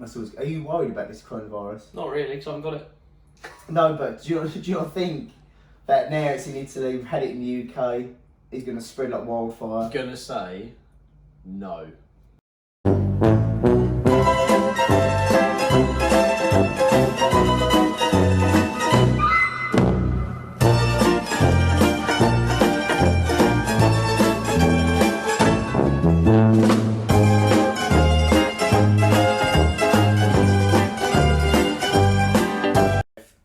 Are you worried about this coronavirus? Not really, because I haven't got it. No, but do you not think that now it's in Italy, we've had it in the UK, it's going to spread like wildfire? I'm gonna say no.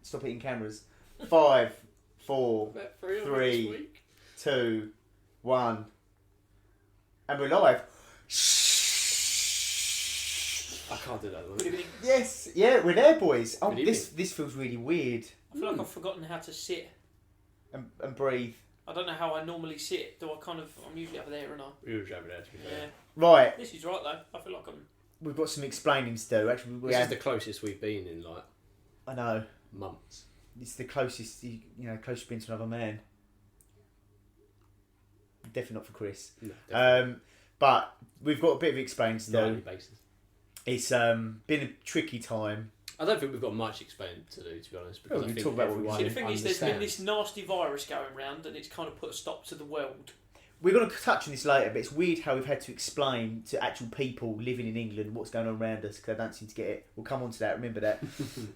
Stop hitting cameras. 5, 4, About 3 of 3. this week. 2, 1, and we're live. I can't do that. Good evening. Yes, yeah, we're there, boys. Oh, Good this feels really weird. I feel like I've forgotten how to sit. And breathe. I don't know how I normally sit. Do I kind of... I'm usually over there, and I... We were over there to be fair. Yeah. Right, This is right, though. I feel like I'm... we've got some explaining to do. Actually, we This is had, the closest we've been in like I know. months. It's the closest, closest been to another man. Definitely not for Chris. No, definitely. But we've got a bit of explaining to Nightly do. basis. It's been a tricky time. I don't think we've got much explaining to do, to be honest. Because Well, I we think talk about what we everyone See, the thing is, there's been understands. this nasty virus going round, and it's kind of put a stop to the world. We're going to touch on this later, but it's weird how we've had to explain to actual people living in England what's going on around us because I don't seem to get it. We'll come on to that. Remember that.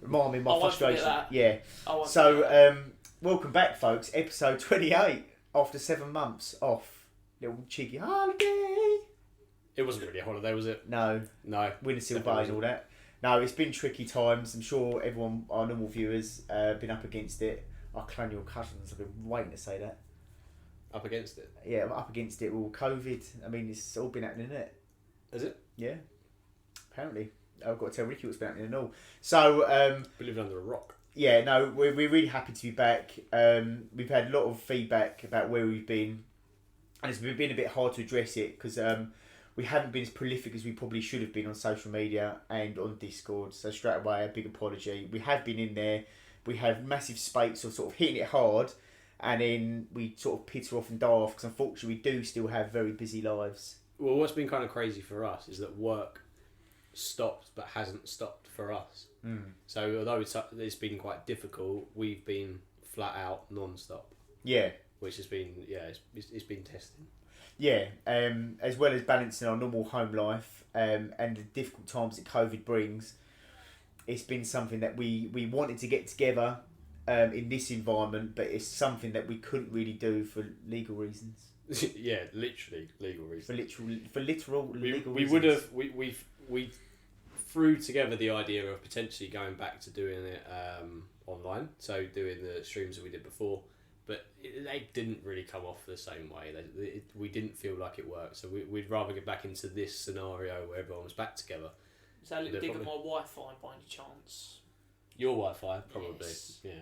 Remind me of my I won't forget frustration. that. Yeah. I won't forget So, that. welcome back, folks. Episode 28 after 7 months off. Little cheeky holiday. It wasn't really a holiday, was it? No, No. Wintersill Definitely Bay and wasn't. all that. No, it's been tricky times. I'm sure everyone, our normal viewers, been up against it. Our colonial cousins have been waiting to say that. Up against it. Yeah, I'm up against it. Well, COVID. I mean, it's all been happening, isn't it? Is it? Yeah. Apparently. I've got to tell Ricky what's been happening and all. So, We're living under a rock. yeah, no, we're really happy to be back. We've had a lot of feedback about where we've been. And it's been a bit hard to address it because we haven't been as prolific as we probably should have been on social media and on Discord. So straight away, a big apology. We have been in there. We have massive spates of sort of hitting it hard. And then we sort of peter off and die off because unfortunately we do still have very busy lives. Well, what's been kind of crazy for us is that work stopped but hasn't stopped for us. So although it's been quite difficult, we've been flat out non-stop, Yeah. which has been, it's been testing. Yeah, as well as balancing our normal home life and the difficult times that COVID brings, it's been something that we wanted to get together in this environment, but it's something that we couldn't really do for legal reasons. Yeah, literally legal reasons. For literal legal We reasons. would have we threw together the idea of potentially going back to doing it online, so doing the streams that we did before, but they didn't really come off the same way. We didn't feel like it worked, so we'd rather get back into this scenario where everyone was back together. Is that a little they're dig at my probably- Wi-Fi by any chance? Your Wi-Fi, probably. Yes. Yeah.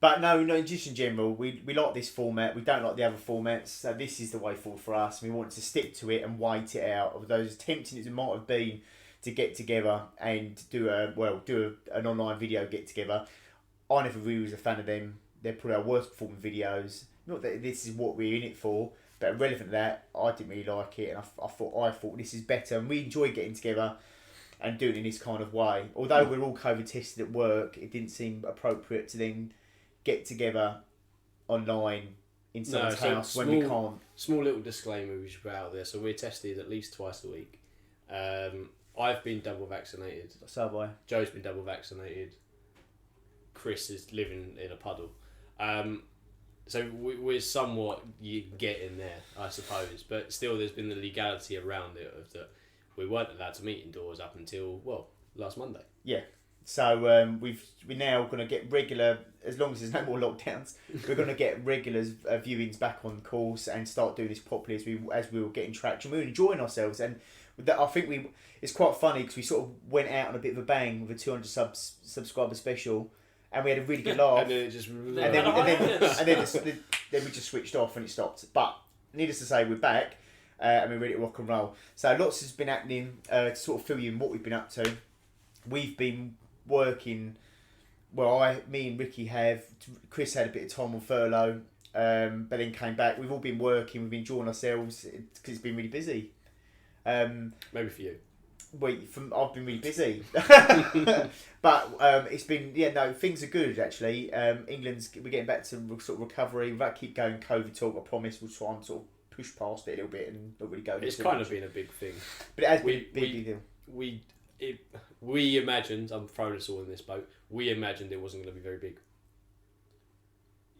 But no, just in general, we like this format. We don't like the other formats. So this is the way forward for us. We want to stick to it and wait it out. Although as tempting as it might have been to get together and do an online video get together, I never really was a fan of them. They're probably our worst performing videos. Not that this is what we're in it for, but relevant to that, I didn't really like it, and I thought this is better. And we enjoy getting together and doing it in this kind of way. Although we're all COVID tested at work, it didn't seem appropriate to then get together online in someone's so house when we can't. Small little disclaimer we should put out there. So we're tested at least twice a week. I've been double vaccinated. So have I. Joe's been double vaccinated. Chris is living in a puddle. So we're somewhat getting there, I suppose. But still, there's been the legality around it of that we weren't allowed to meet indoors up until last Monday. Yeah. So we're now going to get regular, as long as there's no more lockdowns, we're going to get regular viewings back on course and start doing this properly as we were getting traction. We were enjoying ourselves, and I think it's quite funny because we sort of went out on a bit of a bang with a 200 subscriber special, and we had a really good laugh. And then it just... And then we just switched off and it stopped. But needless to say, we're back and we're ready to rock and roll. So lots has been happening to sort of fill you in what we've been up to. We've been working. Well, me and Ricky have. Chris had a bit of time on furlough, but then came back. We've all been working. We've been enjoying ourselves because it's been really busy. Maybe for you. I've been really busy, but it's been things are good actually. We're getting back to sort of recovery. We'll keep going COVID talk. I promise we'll try and sort of push past it a little bit and not really go. It's kind of been a big thing. But it has been a big deal. We imagined. I'm throwing us all in this boat. We imagined it wasn't going to be very big.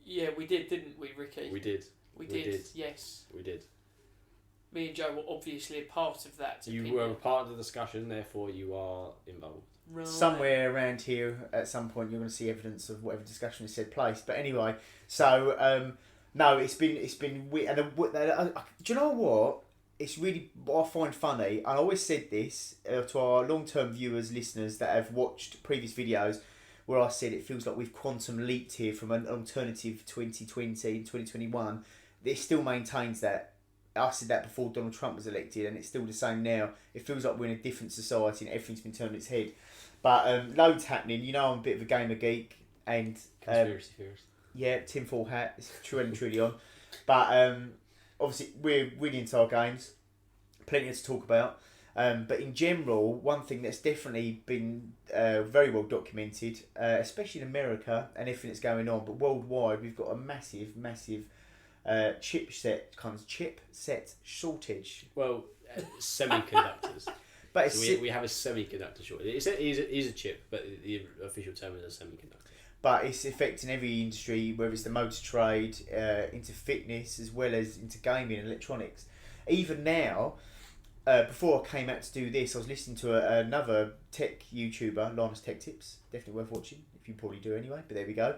Yeah, we did, didn't we, Ricky? We did. We did. Yes. We did. Me and Joe were obviously a part of that. You were a part of the discussion, therefore you are involved. Right. Somewhere around here, at some point, you're going to see evidence of whatever discussion is said place. But anyway, so no, it's been weird. And do you know what? It's really what I find funny. And I always said this to our long-term viewers, listeners that have watched previous videos, where I said it feels like we've quantum leaped here from an alternative 2020 and 2021. It still maintains that. I said that before Donald Trump was elected, and it's still the same now. It feels like we're in a different society and everything's been turned on its head. But loads happening. You know, I'm a bit of a gamer geek, and Conspiracy theorist. Yeah, tinfoil hat. It's true and truly on. But obviously, we're really into our games. Plenty to talk about. But in general, one thing that's definitely been very well documented, especially in America and everything that's going on, but worldwide, we've got a massive chip set shortage. Well, semiconductors. But so we have a semiconductor shortage. It is a chip, but the official term is a semiconductor. But it's affecting every industry, whether it's the motor trade, into fitness, as well as into gaming and electronics. Even now, before I came out to do this, I was listening to another tech YouTuber, Linus Tech Tips. Definitely worth watching, if you probably do anyway, but there we go.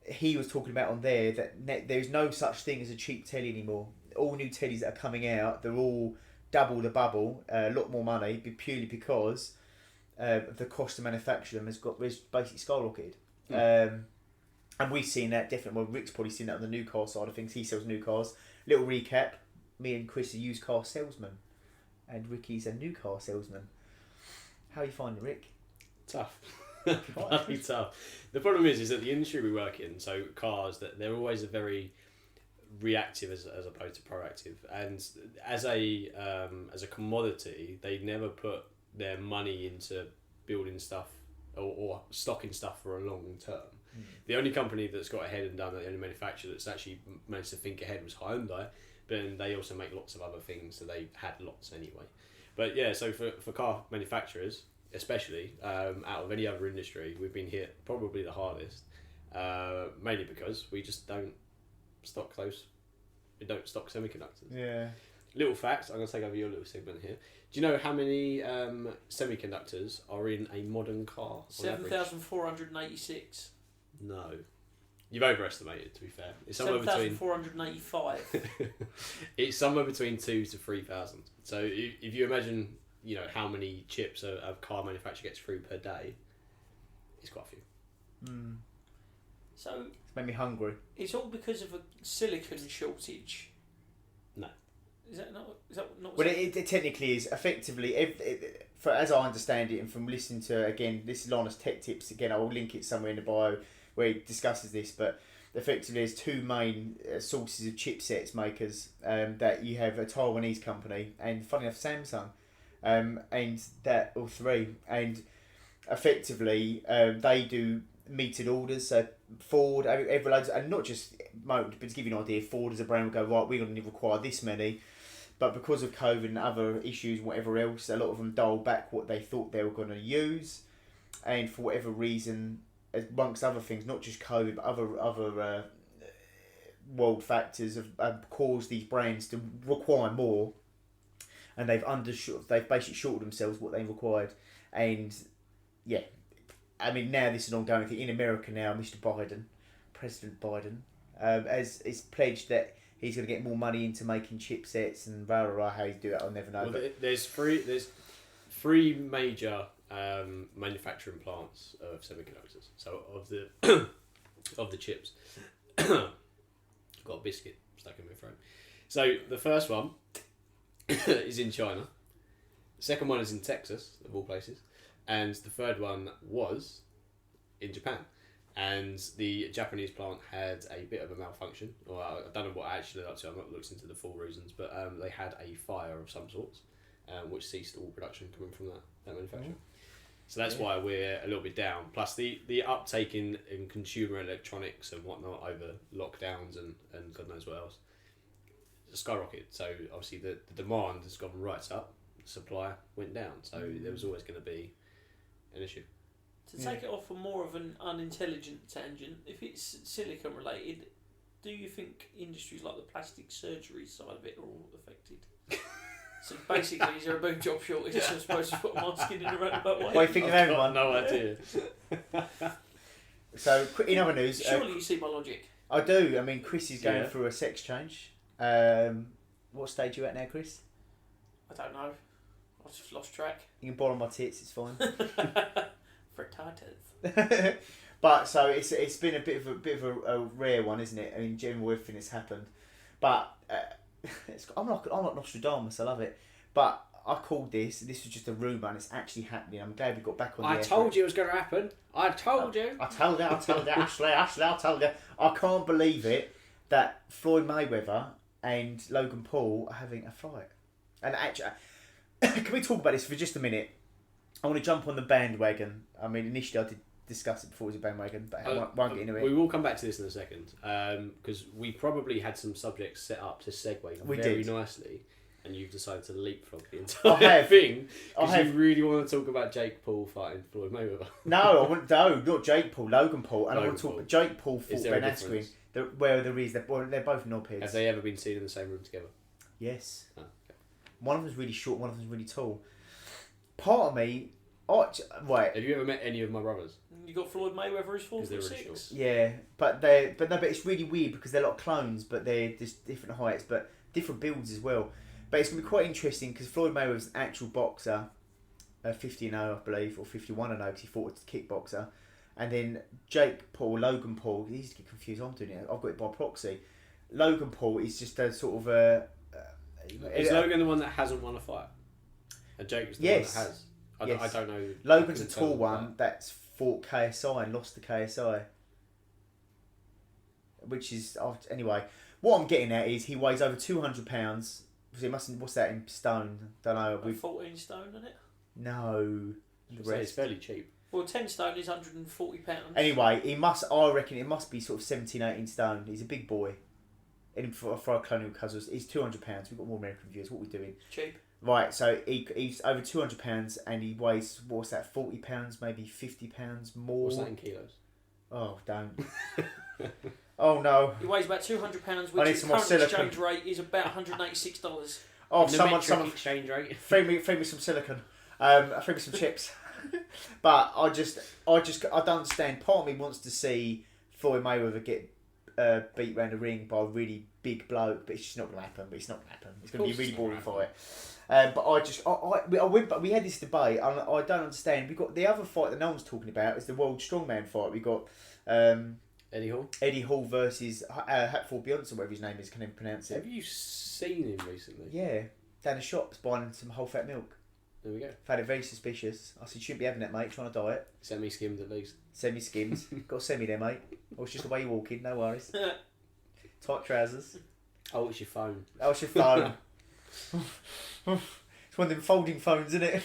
He was talking about on there that there's no such thing as a cheap telly anymore. All new tellies that are coming out, they're all double the bubble, a lot more money, purely because the cost to manufacture them has basically skyrocketed. And we've seen that definitely. Well, Rick's probably seen that on the new car side of things. He sells new cars. Little recap: me and Chris are used car salesmen, and Ricky's a new car salesman. How are you finding, Rick? Tough. Bloody tough. The problem is that the industry we work in, so cars, that they're always a very reactive as opposed to proactive, and as a commodity, they never put their money into building stuff or stocking stuff for a long term. The only company that's got ahead and done that, the only manufacturer that's actually managed to think ahead was Hyundai, but then they also make lots of other things, so they had lots anyway. But yeah, so for car manufacturers especially, out of any other industry, we've been hit probably the hardest, mainly because we just don't stock we don't stock semiconductors. Yeah. Little facts, I'm going to take over your little segment here. Do you know how many semiconductors are in a modern car? 7,486. No. You've overestimated, to be fair. It's somewhere between 7,485. it's somewhere between 2,000 to 3,000. So if you imagine, you know, how many chips a car manufacturer gets through per day, it's quite a few. So It's made me hungry. it's all because of a silicon shortage. No. Is that not? Well, it technically is effectively, as I understand it, and from listening to, again, this is Linus Tech Tips, again, I will link it somewhere in the bio where he discusses this, but effectively there's two main sources of chipsets makers, that you have a Taiwanese company, and funny enough, Samsung, and that, or three, and effectively they do metered orders, so Ford, every loads, and not just motor, but to give you an idea, Ford as a brand will go, right, we're going to require this many. But because of COVID and other issues and whatever else, a lot of them dialed back what they thought they were going to use. And for whatever reason, amongst other things, not just COVID, but other world factors have caused these brands to require more. And they've basically shorted themselves what they required. And yeah, I mean, now this is an ongoing thing. In America now, President Biden, has pledged that he's going to get more money into making chipsets and rah rah rah. How he's do it, I'll never know. Well, there's three major manufacturing plants of semiconductors. So of the chips, got a biscuit stuck in my throat. So the first one is in China. The second one is in Texas, of all places, and the third one was in Japan. And the Japanese plant had a bit of a malfunction, or I don't know what actually led up to. I've not looked into the full reasons, but they had a fire of some sorts, which ceased all production coming from that manufacturer. So that's why we're a little bit down. Plus the uptake in consumer electronics and whatnot over lockdowns and God knows what else skyrocketed. So obviously the demand has gone right up, the supply went down. So there was always going to be an issue. To take it off on more of an unintelligent tangent, if it's silicone related, do you think industries like the plastic surgery side of it are all affected? So basically, is there a boob job shortage? You're supposed to put a mask in a roundabout way? What do you think of I've everyone? got no idea. So, in other news, Surely you see my logic. I do. I mean, Chris is going Yeah. through a sex change. What stage are you at now, Chris? I don't know. I just lost track. You can borrow my tits. It's fine. Frittatas. But so it's been a bit of a rare one, isn't it? I mean, general everything has happened, but I'm not Nostradamus. I love it, but I called this. This was just a rumor, and it's actually happening. I'm glad we got back on. I told you it was going to happen. I told you. I told you, Ashley, I told you. I can't believe it that Floyd Mayweather and Logan Paul are having a fight. And actually, can we talk about this for just a minute? I want to jump on the bandwagon. I mean, initially I did discuss it before it was a bandwagon, but I won't get into it. We will come back to this in a second, because we probably had some subjects set up to segue very nicely, and you've decided to leapfrog the entire thing because you really want to talk about Jake Paul fighting Floyd Mayweather. No, not Jake Paul, Logan Paul, and I want to talk. Jake Paul fought Ben Askren. Where there is, they're both knobheads. Have they ever been seen in the same room together? Yes. Oh, okay. One of them's really short, one of them's really tall. Part of me, right. Have you ever met any of my brothers? You got Floyd Mayweather who's 4'6". Really Yeah, but it's really weird because they're like clones, but they're just different heights, but different builds as well. But it's gonna be quite interesting because Floyd Mayweather's an actual boxer, 50-0 I believe, or 51-0 because he fought a kickboxer, and then Jake Paul, Logan Paul. He's to get confused. I'm doing it. I've got it by proxy. Logan Paul is just a sort of a. Is Logan the one that hasn't won a fight? And Jake is the one that has. I don't know. Logan's a tall one that's fought KSI and lost to KSI. Which is anyway. What I'm getting at is he weighs over 200 pounds. He mustn't. What's that in stone? Don't know. Like 14 stone, isn't it? No. It's fairly cheap. Well, 10 stone is 140 pounds. Anyway, he must. I reckon it must be sort of 17, 18 stone. He's a big boy. And for our colonial cousins, he's 200 pounds. We've got more American viewers. What are we doing? Cheap. Right, so he's over 200 pounds and he weighs, what's that, 40 pounds, maybe 50 pounds more? What's that in kilos? Oh, don't. Oh, no. He weighs about 200 pounds, which his current exchange rate is about $186. Oh, the someone exchange rate. Free me some silicone. Free me some chips. But I don't understand. Part of me wants to see Floyd Mayweather get beat round the ring by a really big bloke, but it's just not going to happen. It's going to be a really boring fight. But we had this debate, and I don't understand. We got the other fight that no one's talking about is the World Strongman fight. We got Eddie Hall versus Hatfield Beyonce, whatever his name is. Can I pronounce it? Have you seen him recently? Yeah, down the shops buying some whole fat milk. There we go. Found it very suspicious. I said, you shouldn't be having that, mate. Trying to diet. Semi-skimmed at least. Semi-skims. Got a semi there, mate. Or it's just the way you're walking. No worries. Tight trousers. Oh, it's your phone. Oh, it's your phone. It's one of them folding phones, isn't it?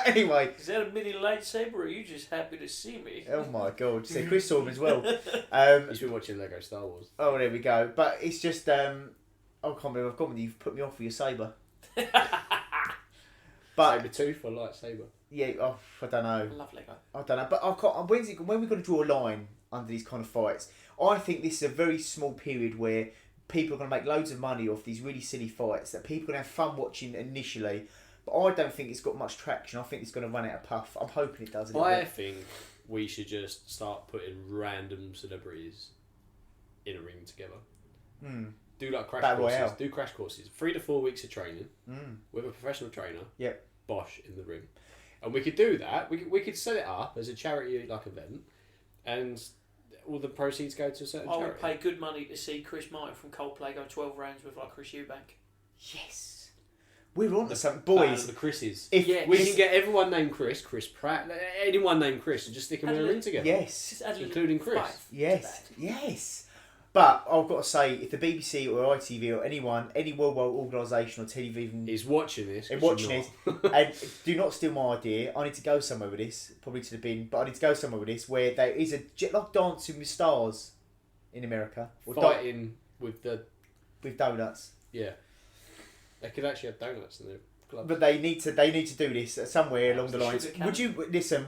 Anyway. Is that a mini lightsaber, or are you just happy to see me? Oh my god. See, Chris saw him as well. He's been watching Lego Star Wars. Oh, there we go. But it's just, I can't believe I've gone with you. You've put me off with your sabre. But Saber tooth or lightsaber? Yeah, I don't know. I love Lego. I don't know. But I can't, when we're going to draw a line under these kind of fights, I think this is a very small period where people are going to make loads of money off these really silly fights that people are going to have fun watching initially. But I don't think it's got much traction. I think it's going to run out of puff. I'm hoping it does. I think we should just start putting random celebrities in a ring together. Do like crash courses. Do crash courses. 3 to 4 weeks of training with a professional trainer. Yep. Bosh in the ring, and we could do that. We could set it up as a charity like event, and all the proceeds go to a certain charity. I would pay good money to see Chris Martin from Coldplay go 12 rounds with like Chris Eubank. Yes, we're on to something, boys. The Chris's. We can get everyone named Chris Pratt, anyone named Chris, and just stick them in a ring together. Yes, including Chris. Yes. But I've got to say, if the BBC or ITV or anyone, any worldwide organisation or television He's watching this. and 'cause watching you're this, not. and do not steal my idea. I need to go somewhere with this, probably to the bin, but I need to go somewhere with this where there is a like Dancing with Stars in America, or Fighting with the with donuts. yeah. They could actually have donuts in their clubs. But they need to do this somewhere along the The lines. sugar Would you listen?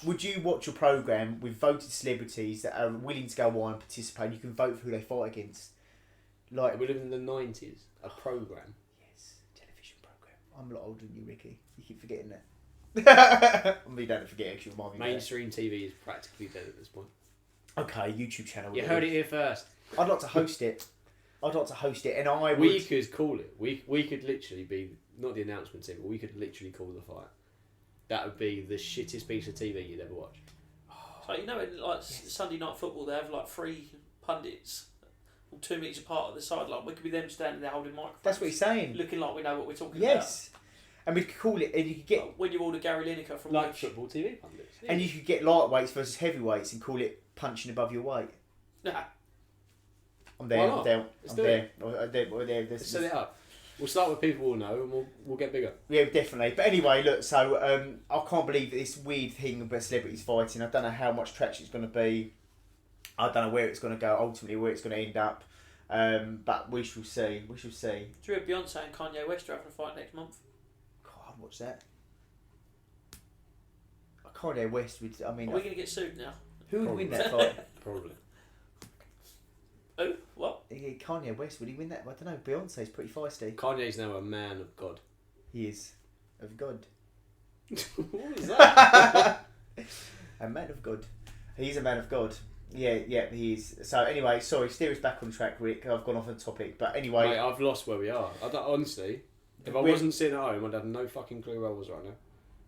Would you watch a program with voted celebrities that are willing to go on and participate? You can vote for who they fight against. Like We live in the 90s. A program. yes, television program. I'm a lot older than you, Ricky. You keep forgetting that. I mean, don't forget. Actually, remind me. of that. Mainstream TV is practically dead at this point. Okay, YouTube channel. You heard it here first. I'd like to host it. And I would. We could call it. We could literally be not the announcement team, but we could literally call the fight. That would be the shittest piece of TV you'd ever watch. So you know, in like Sunday night football, they have like 3 pundits, all 2 metres apart at the sideline. We could be them standing there holding microphones. That's what he's saying. Looking like we know what we're talking Yes, and we could call it, and you could get, about. When you order Gary Lineker from Like Wish. football TV pundits. and you could get lightweights versus heavyweights, and call it punching above your weight. Nah, I'm there. Why I'm not? there. Let's I'm do there. I'm there. There's- Let's set it up. We'll start with people we'll know, and we'll get bigger. Yeah, definitely. But anyway, look. So I can't believe this weird thing about celebrities fighting. I don't know how much traction it's going to be. I don't know where it's going to go. Ultimately, where it's going to end up. But we shall see. We shall see. do you hear Beyonce and Kanye West are having a fight next month? God, what's that? Kanye West would. I mean, Are we going to get sued now? who would win that Probably. fight? Probably. Oh, what? Yeah, Kanye West, would he win that? I don't know. Beyonce's pretty feisty. Kanye's now a man of God. He is of God. What is that? A man of God. He's a man of God. Yeah, he is. So anyway, sorry, steer us back on track, Rick. I've gone off the topic, but anyway. Mate, I've lost where we are. I don't, honestly, if I wasn't sitting at home, I'd have no fucking clue where I was right now.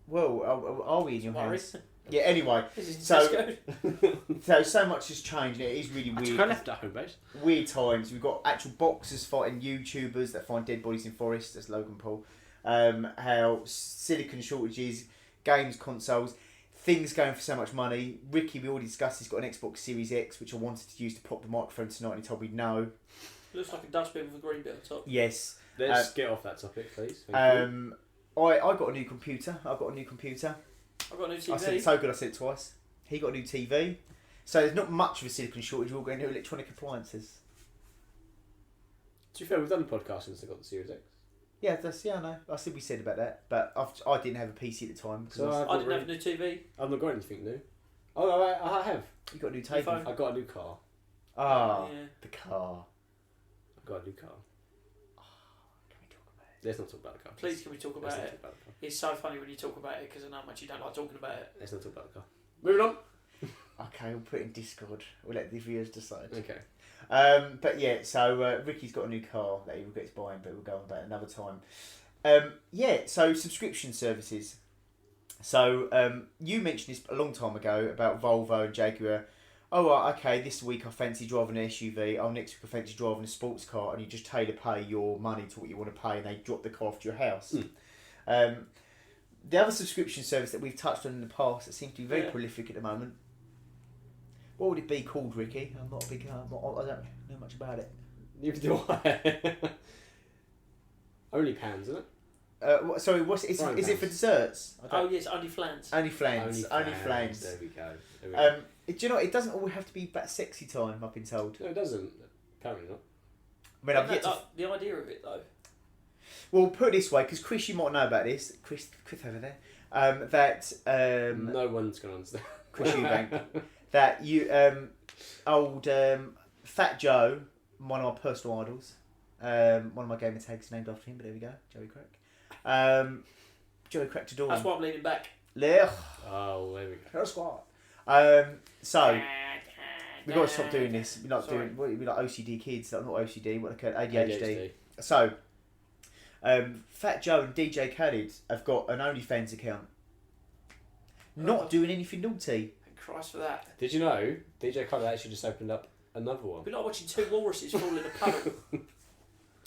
Well, are we in your Worry. hands? Yeah. Anyway, This is So- Tesco. so much has changed. And it is really I weird. left at home base. Weird times. We've got actual boxers fighting YouTubers that find dead bodies in forests. That's Logan Paul. How silicon shortages, games consoles, things going for so much money. Ricky, we already discussed. He's got an Xbox Series X, which I wanted to use to prop the microphone tonight, and he told me no. Looks like a dustbin with a green bit on top. Yes. Let's get off that topic, please. Thank you. I got a new computer. I've got a new TV. I said it's so good. I said it twice. He got a new TV. So there's not much of a silicon shortage. We're all going to electronic appliances. To be fair, we've done a podcast since I got the Series X. Yeah, I know. I said we said about that, but I didn't have a PC at the time. So Because I didn't have a new TV. I've not got anything new. Oh, no, I have. you got a new Your table. phone. I got a new car. Ah, Yeah. the car. I got a new car. Can we talk about it? Let's not talk about the car. Please, can we talk Let's about not it? talk about the car. It's so funny when you talk about it because I know how much you don't like talking about it. Let's not talk about the car. Moving on. Okay, we'll put it in Discord. We'll let the viewers decide. Okay. But yeah, so Ricky's got a new car that he regrets buying, but we'll go on that another time. Yeah, so subscription services. So you mentioned this a long time ago about Volvo and Jaguar. Oh, right, okay, this week I fancy driving an SUV. Oh, next week I fancy driving a sports car, and you just tailor pay your money to what you want to pay, and they drop the car off to your house. The other subscription service that we've touched on in the past that seems to be very Yeah. prolific at the moment. What would it be called, Ricky? I'm not a big. I don't know much about it. Neither do I. Only pans, isn't it? Sorry, is it for desserts? I Oh don't- yes, only flans. Only flans. Only There flans. we go. There we go. Do you know what? It doesn't always have to be about sexy time. I've been told. No, it doesn't. Apparently not. I mean, I've yet to. Like, the idea of it though. Well, put it this way, because Chris, you might know about this. Chris over there. No one's going to understand. Chris Eubank. That you, old Fat Joe, one of my personal idols. One of my gamer tags named after him, but there we go, Joey Crack. Joey Crack to dawn. That's why I'm leaning back. Lech. Oh, there we go. Hell squad. So we got to stop doing this. We're not Sorry. doing. We're like OCD kids. Like, not OCD. What they call it, ADHD. ADHD. So, Fat Joe and DJ Khaled have got an OnlyFans account. Not Oh. doing anything naughty. Thank Christ for that. Did you know DJ Khaled actually just opened up another one? We're like watching 2 walruses fall in a puddle.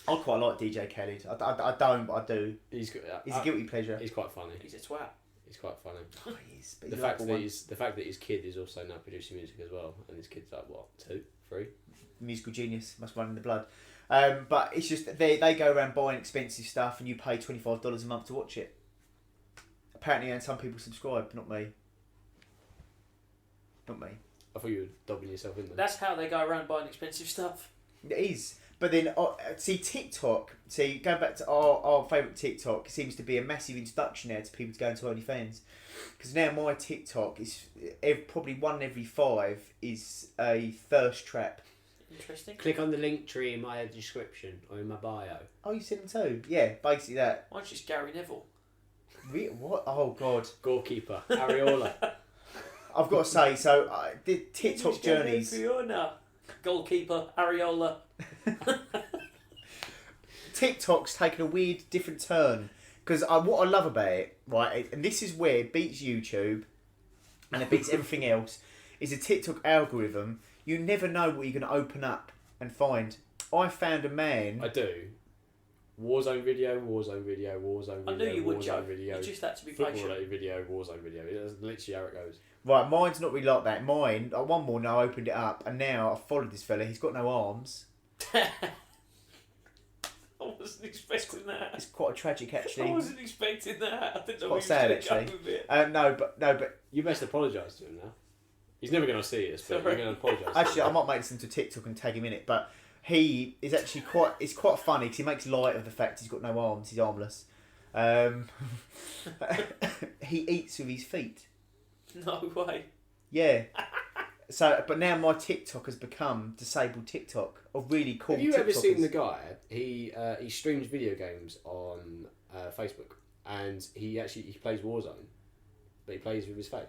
I quite like DJ Khaled. I don't, but I do. He's got. He's a guilty pleasure. He's quite funny. He's a twat. He's quite funny. Oh, he is, but The he's fact like that one his kid is also now producing music as well, and his kid's like what, 2, 3? musical genius must run in the blood. But it's just they go around buying expensive stuff, and you pay $25 a month to watch it. Apparently, and some people subscribe. Not me. Not me. I thought you were dobbing yourself in there. That's how they go around buying expensive stuff. It is. But then, see, TikTok, going back to our favourite TikTok, seems to be a massive introduction now to people to go into OnlyFans. Because now my TikTok is, probably 1 in every 5 is a thirst trap. Interesting. Click on the link tree in my description or in my bio. Oh, you seen them too? Yeah, basically that. Mine's just Gary Neville. What? Oh, God. Goalkeeper, Areola. I've got to say, so the TikTok Just Gary journeys... Fiona. Goalkeeper, Areola. TikTok's taken a weird, different turn. Because what I love about it, right, and this is where it beats YouTube and it beats everything else, is a TikTok algorithm. You never know what you're going to open up and find. I found a man... I do. Warzone video, Warzone video, Warzone video. I knew you would, Joe. Warzone video. You just had to be Football patient. related video, Warzone video. That's literally how it goes. Right, mine's not really like that. Mine, one morning I opened it up and now I've followed this fella. He's got no arms. I wasn't expecting that. It's quite a tragic, actually. I wasn't expecting that. I didn't know Quite where sad, you was going actually. with it. No, but You best apologise to him now. He's never going to see this, but Sorry. you're going to apologise. actually, I might make this into TikTok and tag him in it. But he is actually quite. It's quite funny because he makes light of the fact he's got no arms. He's armless. He eats with his feet. No way. Yeah. So, but now my TikTok has become disabled TikTok of really cool. Have you ever seen TikTokers. the guy? He streams video games on Facebook, and he plays Warzone, but he plays with his face.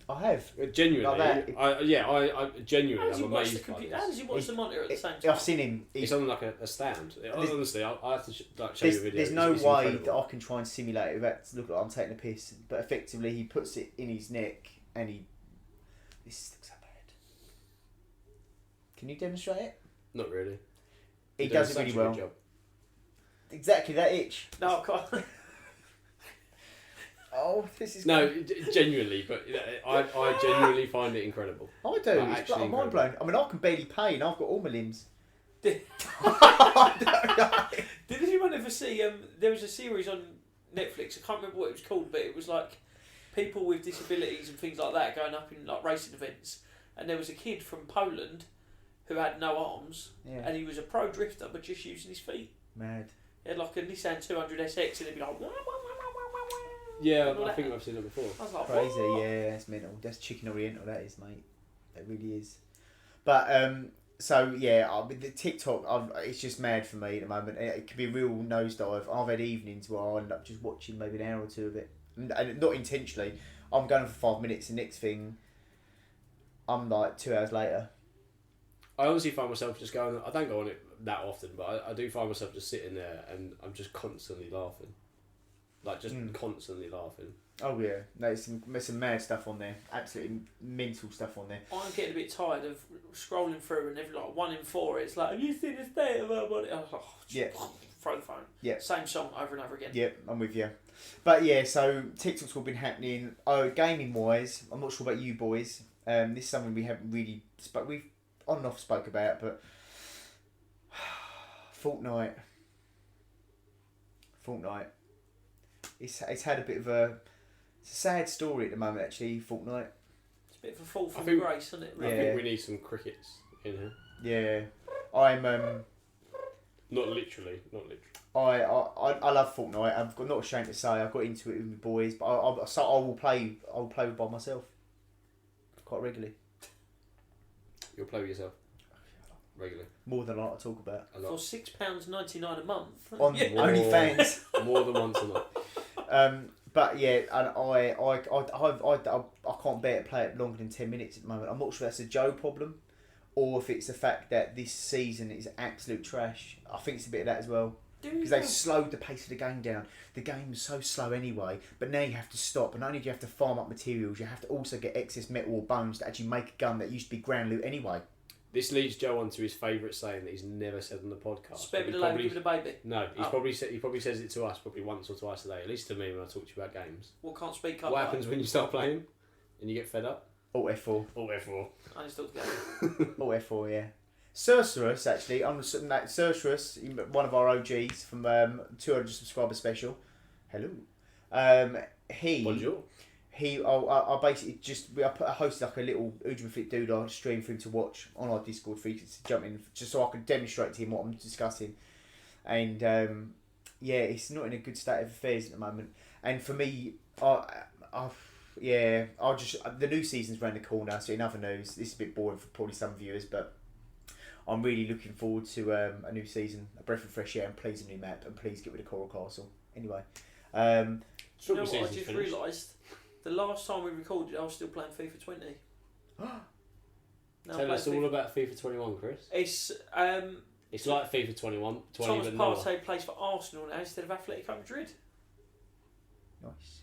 I have. Genuinely, Like that. I genuinely, How does he I'm watch the amazed by computer? this. How does he watch the monitor at the same time? I've seen him. It's on like a stand. Honestly, I have to show you a There's, video. there's no It's way incredible. that I can try and simulate it without to look like I'm taking a piss. But effectively, he puts it in his neck and he. This looks so bad. Can you demonstrate it? Not really. He You're does it doing really such a good well. job. Exactly that itch. No, I can't. Oh, this is. No, genuinely, but I genuinely find it incredible. I do. Like, It's actually like mind blowing. I mean, I can barely pay, and I've got all my limbs. Did I don't know. Did anyone ever see? There was a series on Netflix. I can't remember what it was called, but it was like people with disabilities and things like that going up in like racing events. And there was a kid from Poland who had no arms, Yeah. and he was a pro drifter, but just using his feet. Mad. He had like a Nissan 200 SX, and he'd be like, wah, wah, wah, wah, wah, wah. Yeah, And all I that. think I've seen it before. I was like, Crazy, what? yeah, that's mental. That's chicken oriental, that is, mate. It really is. But so yeah, the TikTok, it's just mad for me at the moment. It could be a real nosedive. I've had evenings where I end up just watching maybe an hour or two of it, and not intentionally. I'm going for 5 minutes. The next thing, I'm like 2 hours later. I honestly find myself just going. I don't go on it that often, but I do find myself just sitting there and I'm just constantly laughing, like just constantly laughing. Oh yeah, there's some mad stuff on there. Absolutely mental stuff on there. I'm getting a bit tired of scrolling through, and every like 1 in 4, it's like, have you seen the state of our body? I was like, oh, just Yeah. throw the phone. Yeah. Same song over and over again. Yep, I'm with you. But yeah, so TikTok's all been happening. Oh, gaming wise, I'm not sure about you boys. This is something we haven't really we've on and off spoke about, but Fortnite. It's had a bit of a sad story at the moment actually. Fortnite. It's a bit of a fall from think- grace, isn't it? I Yeah. think we need some crickets in here. Yeah, I'm Not literally. I love Fortnite. I'm not ashamed to say I got into it with my boys, but I will play by myself quite regularly. You'll play with yourself regularly. More than I like to talk about. A For lot. £6.99 a month. On Yeah. OnlyFans. More than once a night. But yeah, and I can't bear to play it longer than 10 minutes at the moment. I'm not sure if that's a Joe problem or if it's the fact that this season is absolute trash. I think it's a bit of that as well. Because they've slowed the pace of the game down. The game's so slow anyway, but now you have to stop, and not only do you have to farm up materials, you have to also get excess metal or bones to actually make a gun that used to be ground loot anyway. This leads Joe on to his favourite saying that he's never said on the podcast. Spare me He the load, give it a baby. No, Oh. he probably says it to us probably once or twice a day, at least to me when I talk to you about games. What can't speak up? What happens when you start playing and you get fed up? Alt F4. All F4. I just thought together. Alt F4, yeah. Sorceress, actually. I'm that Sorceress, one of our OGs from 200 subscriber special. Hello. Bonjour. I basically I hosted like a little Udra Fit Doodle stream for him to watch on our Discord for him to jump in, just so I could demonstrate to him what I'm discussing. And yeah, it's not in a good state of affairs at the moment. And for me, the new season's around the corner. So in other news, this is a bit boring for probably some viewers, but I'm really looking forward to a new season, a breath of fresh air, and please a new map, and please get rid of Coral Castle. Anyway, You know what I just realised? The last time we recorded, I was still playing FIFA 20. Tell us all about FIFA 21, Chris. It's like FIFA 21, Thomas but lower. Partey plays for Arsenal now instead of Atletico Madrid. nice.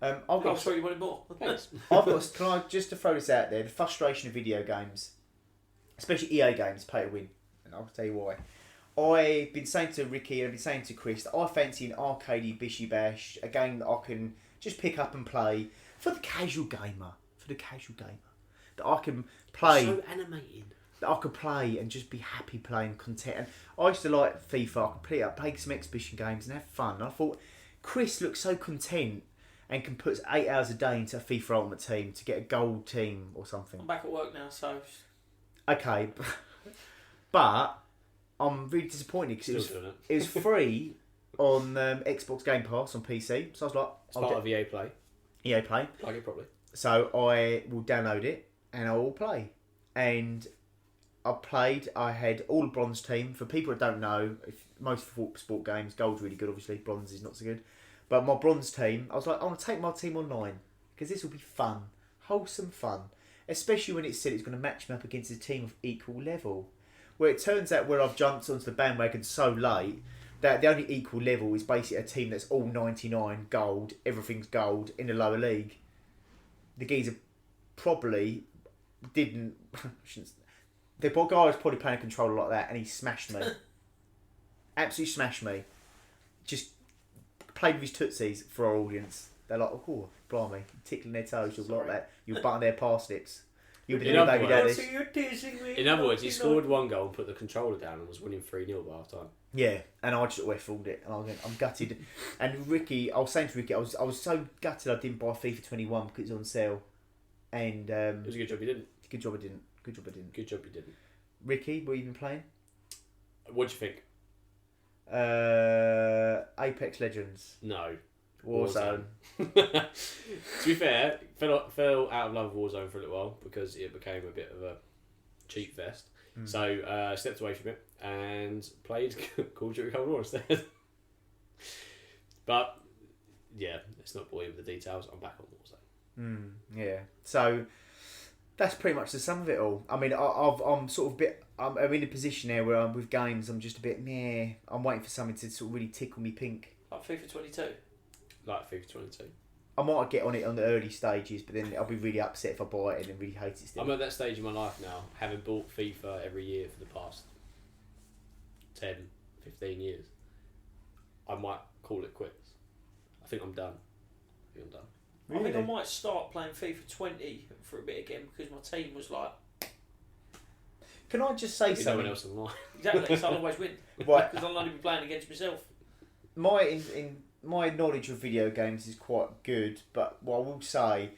I'm sure you wanted more. Thanks. Can I just to throw this out there? The frustration of video games, especially EA games, pay to win, and I'll tell you why. I've been saying to Ricky and I've been saying to Chris that I fancy an arcadey bishy bash, a game that I can just pick up and play for the casual gamer. That I can play. So animated. That I could play and just be happy playing content. And I used to like FIFA. I could play some exhibition games and have fun. And I thought Chris looks so content and can put 8 hours a day into a FIFA Ultimate Team to get a gold team or something. I'm back at work now, so Okay, but I'm really disappointed because it was free on Xbox Game Pass on PC. So I was like, it's part of EA Play. EA Play. Plug it properly. So I will download it and I will play. And I played. I had all the bronze team. For people that don't know, most sport games, gold's really good. Obviously, bronze is not so good. But my bronze team, I was like, I want to take my team online because this will be fun, wholesome fun. Especially when it said it's going to match me up against a team of equal level. Where it turns out where I've jumped onto the bandwagon so late that the only equal level is basically a team that's all 99 gold, everything's gold in the lower league. The geezer probably didn't. The guy was probably playing a controller like that, and he smashed me. Absolutely smashed me. Just played with his tootsies for our audience. They're like, oh, blimey, tickling their toes, you'll like that. You'll button their parsnips. You'll be the new baby daddy. So you're teasing me. In other words, he scored one goal and put the controller down and was winning 3-0 by half time. Yeah, and I just waffled it, and I was I'm gutted. And Ricky, I was saying to Ricky, I was so gutted I didn't buy FIFA 21 because it's on sale. And it was a good job you didn't. Good job I didn't. Good job you didn't. Ricky, what have you been playing? What do you think? Apex Legends. No. Warzone. To be fair, fell out of love with Warzone for a little while because it became a bit of a cheap fest. So stepped away from it and played Call of Duty Cold War instead. But yeah, let's not bore you with the details. I'm back on Warzone. Yeah. So that's pretty much the sum of it all. I mean, I'm sort of a bit. I'm in a position now where I'm with games. I'm just a bit meh. I'm waiting for something to sort of really tickle me pink. Like FIFA 22. Like FIFA 22. I might get on it on the early stages, but then I'll be really upset if I buy it and then really hate it still. I'm at that stage in my life now, having bought FIFA every year for the past 10, 15 years. I might call it quits. I think I'm done. I think I might start playing FIFA 20 for a bit again because my team was like... Can I just say No something? one else online. Exactly, so I'll always win. Right. Because I'll only be playing against myself. My knowledge of video games is quite good, but what I will say,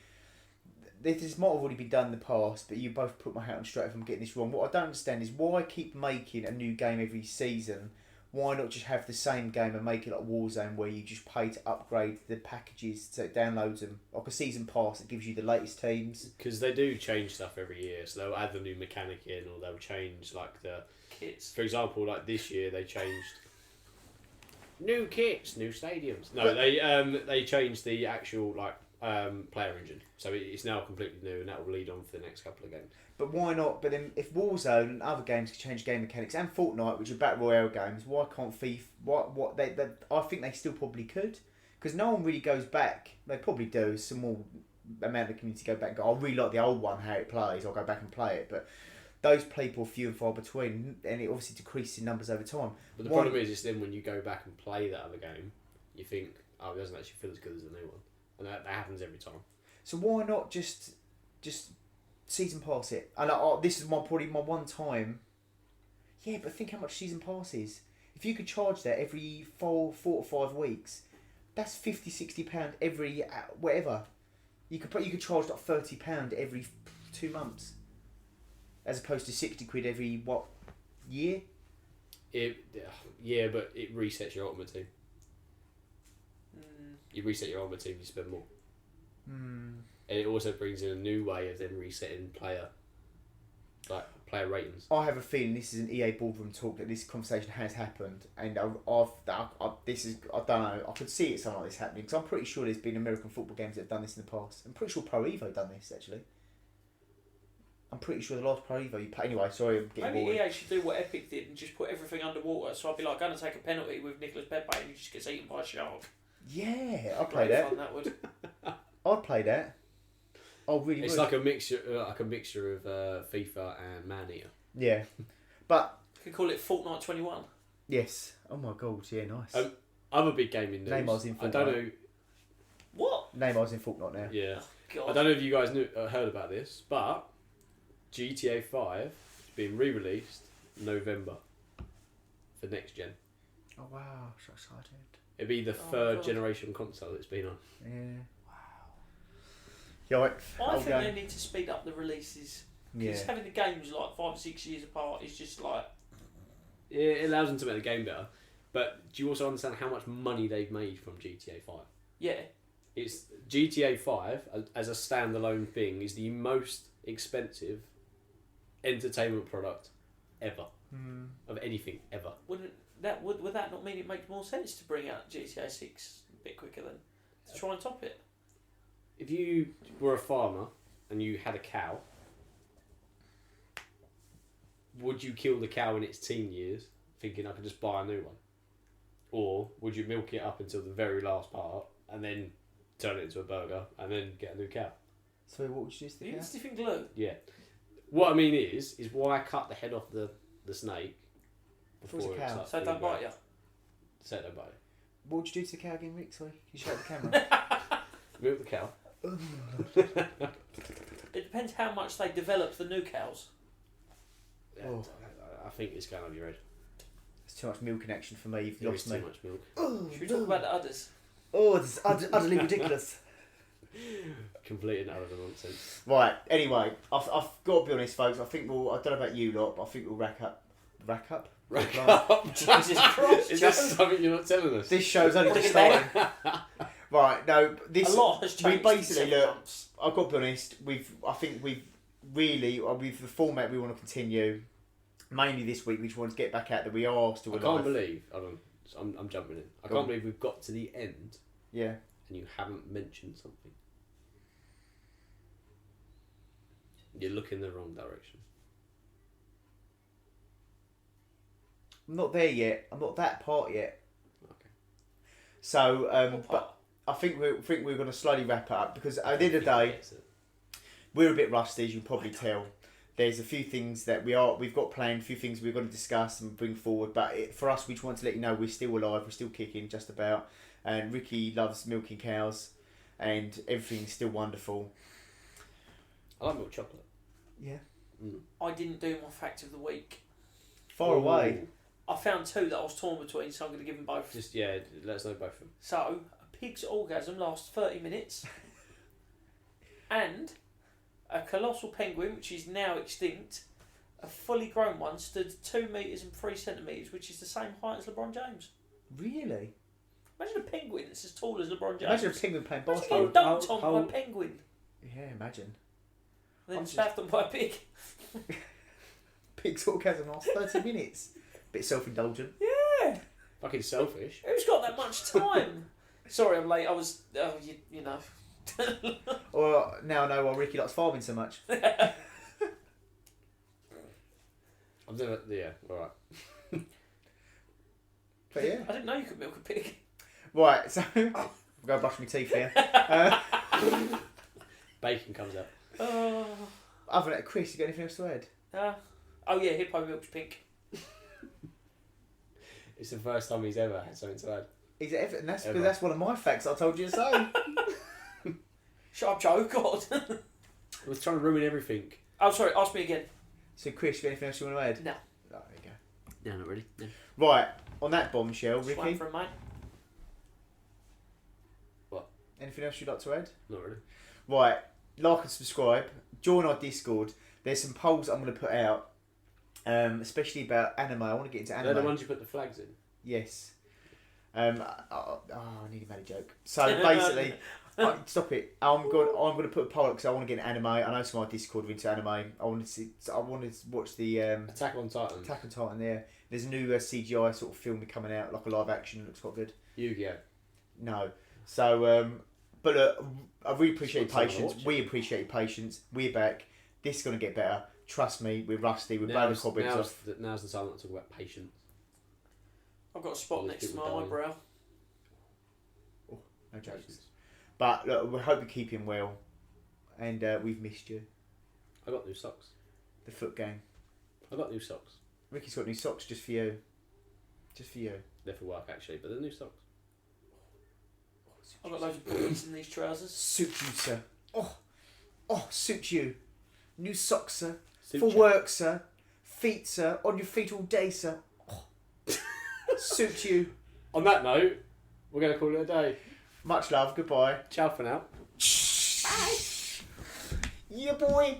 this might have already been done in the past, but you both put my hat on straight if I'm getting this wrong. What I don't understand is why keep making a new game every season. Why not just have the same game and make it like Warzone where you just pay to upgrade the packages so it downloads them? Like a season pass that gives you the latest teams. Because they do change stuff every year, so they'll add the new mechanic in, or they'll change like the Kits. For example, like this year they changed new kits, new stadiums. No, they changed the actual player engine, so it's now completely new, and that will lead on for the next couple of games. But why not? But then, if Warzone and other games can change game mechanics, and Fortnite, which are battle royale games, why can't FIFA? I think they still probably could, because no one really goes back. They probably do some more amount of the community go back and go, I really like the old one, how it plays, I'll go back and play it. But those people are few and far between, and it obviously decreases in numbers over time. But the problem is then when you go back and play that other game, you think, oh, it doesn't actually feel as good as the new one. And that happens every time. So why not just season pass it? And this is probably my one time. Yeah, but think how much season pass is. If you could charge that every 4 to 5 weeks, that's £50-60 every whatever. You could charge like £30 every 2 months, as opposed to £60 every year. Yeah, but it resets your ultimate team. You reset your ultimate team, you spend more. And it also brings in a new way of then resetting player ratings. I have a feeling this is an EA boardroom talk, that this conversation has happened, and I don't know. I could see it something like this happening, because I'm pretty sure there's been American football games that have done this in the past. I'm pretty sure Pro Evo done this actually. I'm pretty sure the last Pro Evo you play. Anyway, sorry, I'm getting Maybe bored. EA should do what Epic did and just put everything underwater. So I'd be like, going to take a penalty with Nicolas Pepe and he just gets eaten by a shark. Yeah, I'd play Great that. fun that would. I'd play that. I really It's would. like a mixture of FIFA and Man Eater. Yeah, but You could call it Fortnite 21. yes. Oh my god, yeah, nice. Other big gaming news. Neymar's in I don't Fortnite. know. What? Neymar's in Fortnite now. Yeah. God. I don't know if you guys heard about this, but GTA 5 is being re-released November for next gen. Oh wow, so excited. It'd be the Oh, third God. generation console it's been on. Yeah. Yeah, right. I think they need to speed up the releases. Because Yeah. having the games like 5 or 6 years apart is just like... It allows them to make the game better, but do you also understand how much money they've made from GTA 5? Yeah. It's GTA 5 as a standalone thing is the most expensive entertainment product ever of anything ever. Would that not mean it makes more sense to bring out GTA 6 a bit quicker then? To try and top it? If you were a farmer and you had a cow, would you kill the cow in its teen years thinking I could just buy a new one? Or would you milk it up until the very last part and then turn it into a burger and then get a new cow? So what would you do to the You cow? need sniffing glue. Yeah. What I mean is why cut the head off the snake What's a before it cow? starts So it feeling don't bite bad. you. So it don't bite What would you do to the cow again, Rick? Sorry, can you show the camera? you. Milk the cow. It depends how much they develop the new cows. Oh. I think it's going on your head. It's too much milk in action for me. You've There lost is me. too much milk. Should we talk about the others? Oh, this is utterly ridiculous. Complete and utter nonsense. Right. Anyway, I've got to be honest, folks. I don't know about you lot, but I think we'll rack up. Rack up. Jesus Christ, Is Joe. this something you're not telling us? This show's only What just are you starting. Right. No. This. A lot has We changed. basically in 7 look. months. I've got to be honest. I think we've really, with the format we want to continue. Mainly this week, we just want to get back out that we are still I alive. can't believe. Hold on, I'm jumping in. I Go can't on. believe we've got to the end Yeah. and you haven't mentioned something. You're looking the wrong direction. I'm not there yet. I'm not that part yet. Okay. So, What part? but I think we're going to slowly wrap it up, because at the end of the day, Gets it. we're a bit rusty, as you can probably tell. There's a few things that we've got planned, a few things we're going to discuss and bring forward. But for us, we just want to let you know we're still alive, we're still kicking, just about. And Ricky loves milking cows, and everything's still wonderful. I like milk chocolate. Yeah. I didn't do my fact of the week. Far away. Ooh. I found 2 that I was torn between, so I'm going to give them both. Just let us know both of them. So, a pig's orgasm lasts 30 minutes. And a colossal penguin, which is now extinct, a fully grown one, stood 2 metres and 3 centimetres, which is the same height as LeBron James. Really? Imagine a penguin that's as tall as LeBron James. Imagine a penguin playing Imagine basketball. getting dunked on how- by a penguin. Yeah, imagine. Then I'm just- slapped on by a pig. Pig's orgasm lasts 30 minutes. Bit self-indulgent. Yeah. Fucking selfish. Who's got that much time? Sorry, I'm late. I was, you know. Or now I know why Ricky likes farming so much. I've never. Yeah. All right. But yeah. I didn't know you could milk a pig. Right, so I'll go brush my teeth here. Bacon comes out. Other than that, Chris, you got anything else to add? Oh yeah, hippo milk's pink. It's the first time he's ever had something to add. Is it ever? And that's Ever. because that's one of my facts I told you to say. Shut up, Joe. God. I was trying to ruin everything. Oh, sorry. Ask me again. So, Chris, you got anything else you want to add? No. Oh, there you go. No, not really. No. Right, on that bombshell, Swam Ricky, for a mate. anything else you'd like to add? Not really. Right, like and subscribe. Join our Discord. There's some polls I'm going to put out, especially about anime. I want to get into They're anime. the ones you put the flags in. Yes. I nearly made a joke. So basically, stop it. I'm going to put a poll because I want to get into anime. I know some of my Discord are into anime. I want to watch the Attack on Titan. Attack on Titan. There, there's a new CGI sort of film coming out, like a live action. It looks quite good. Yu-Gi-Oh. No, so but look, I really appreciate your It's not patience. something to We appreciate your patience. We're back. This is going to get better. Trust me. We're rusty. We're blowing the Now's, cobwebs now's, off. now's the time to talk about patience. I've got a spot All these next to my people dying. eyebrow. No jokes. But look, we hope you're keeping well, and we've missed you. I got new socks. The Foot Gang. I got new socks. Ricky's got new socks just for you. Just for you. They're for work actually, but they're new socks. I've got loads of booties in these trousers. Suit you, sir. Oh, suit you. New socks, sir. Suit For you. work, sir. Feet, sir. On your feet all day, sir. Oh. Suit you. On that note, we're going to call it a day. Much love. Goodbye. Ciao for now. Yeah, boy.